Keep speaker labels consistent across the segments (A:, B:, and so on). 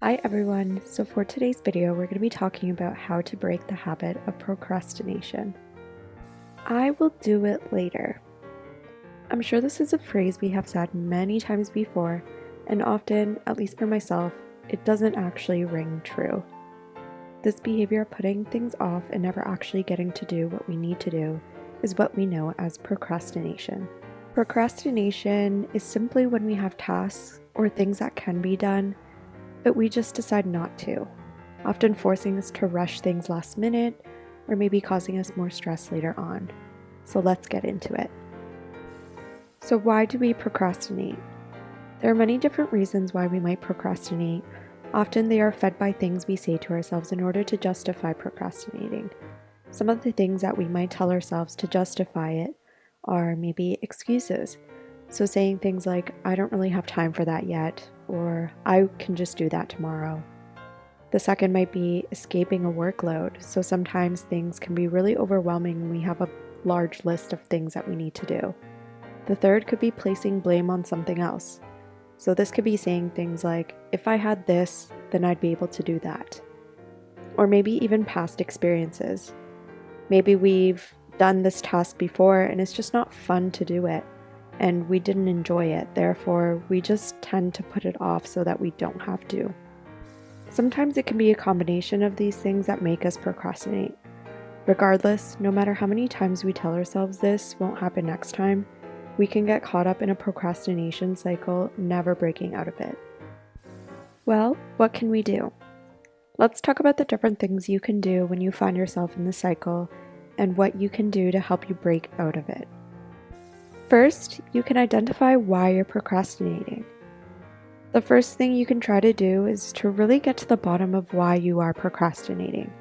A: Hi everyone, so for today's video we're going to be talking about how to break the habit of procrastination. I will do it later. I'm sure this is a phrase we have said many times before, and often, at least for myself, it doesn't actually ring true. This behavior of putting things off and never actually getting to do what we need to do is what we know as procrastination. Procrastination is simply when we have tasks or things that can be done but we just decide not to, often forcing us to rush things last minute or maybe causing us more stress later on. So let's get into it. So why do we procrastinate? There are many different reasons why we might procrastinate. Often they are fed by things we say to ourselves in order to justify procrastinating. Some of the things that we might tell ourselves to justify it are maybe excuses. So saying things like, I don't really have time for that yet, or I can just do that tomorrow. The second might be escaping a workload. So sometimes things can be really overwhelming when we have a large list of things that we need to do. The third could be placing blame on something else. So this could be saying things like, if I had this, then I'd be able to do that. Or maybe even past experiences. Maybe we've done this task before and it's just not fun to do it. And we didn't enjoy it, therefore we just tend to put it off so that we don't have to. Sometimes it can be a combination of these things that make us procrastinate. Regardless, no matter how many times we tell ourselves this won't happen next time, we can get caught up in a procrastination cycle, never breaking out of it. Well, what can we do? Let's talk about the different things you can do when you find yourself in the cycle and what you can do to help you break out of it. First, you can identify why you're procrastinating. The first thing you can try to do is to really get to the bottom of why you are procrastinating.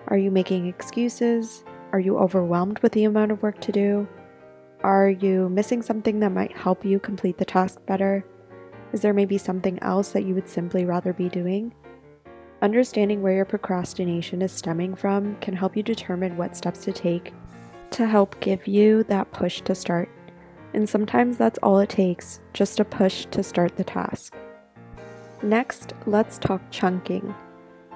A: Are you making excuses? Are you overwhelmed with the amount of work to do? Are you missing something that might help you complete the task better? Is there maybe something else that you would simply rather be doing? Understanding where your procrastination is stemming from can help you determine what steps to take to help give you that push to start. And sometimes that's all it takes, just a push to start the task. Next, let's talk chunking.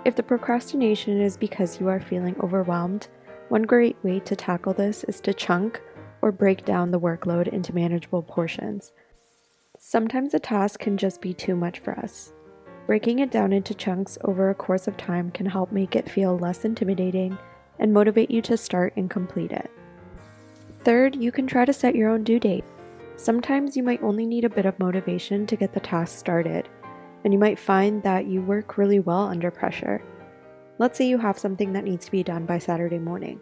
A: If the procrastination is because you are feeling overwhelmed, one great way to tackle this is to chunk or break down the workload into manageable portions. Sometimes a task can just be too much for us. Breaking it down into chunks over a course of time can help make it feel less intimidating and motivate you to start and complete it. Third, you can try to set your own due date. Sometimes you might only need a bit of motivation to get the task started, and you might find that you work really well under pressure. Let's say you have something that needs to be done by Saturday morning.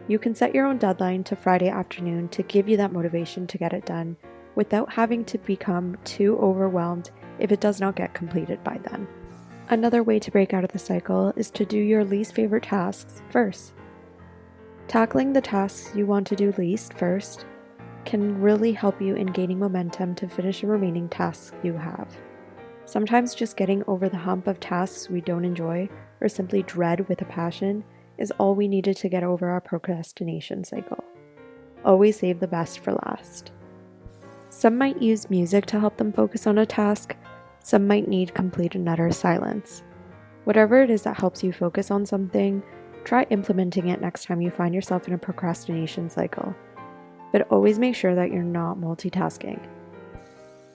A: You can set your own deadline to Friday afternoon to give you that motivation to get it done without having to become too overwhelmed if it does not get completed by then. Another way to break out of the cycle is to do your least favorite tasks first. Tackling the tasks you want to do least first can really help you in gaining momentum to finish the remaining tasks you have. Sometimes just getting over the hump of tasks we don't enjoy or simply dread with a passion is all we needed to get over our procrastination cycle. Always save the best for last. Some might use music to help them focus on a task. Some might need complete and utter silence. Whatever it is that helps you focus on something, try implementing it next time you find yourself in a procrastination cycle. But always make sure that you're not multitasking.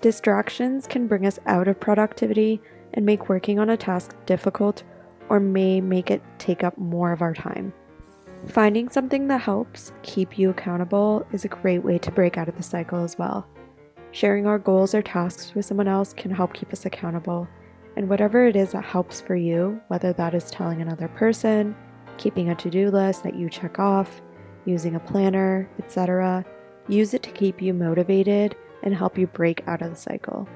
A: Distractions can bring us out of productivity and make working on a task difficult or may make it take up more of our time. Finding something that helps keep you accountable is a great way to break out of the cycle as well. Sharing our goals or tasks with someone else can help keep us accountable, and whatever it is that helps for you, whether that is telling another person, keeping a to-do list that you check off, using a planner, etc., use it to keep you motivated and help you break out of the cycle.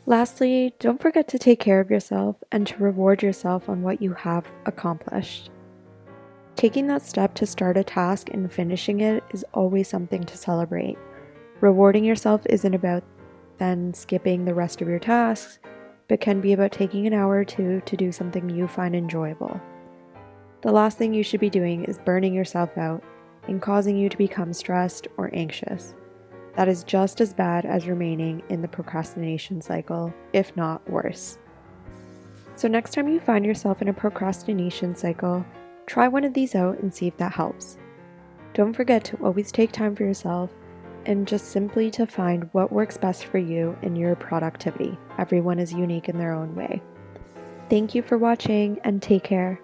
A: Lastly, don't forget to take care of yourself and to reward yourself on what you have accomplished. Taking that step to start a task and finishing it is always something to celebrate. Rewarding yourself isn't about then skipping the rest of your tasks, but can be about taking an hour or two to do something you find enjoyable. The last thing you should be doing is burning yourself out and causing you to become stressed or anxious. That is just as bad as remaining in the procrastination cycle, if not worse. So next time you find yourself in a procrastination cycle, try one of these out and see if that helps. Don't forget to always take time for yourself and just simply to find what works best for you and your productivity. Everyone is unique in their own way. Thank you for watching and take care.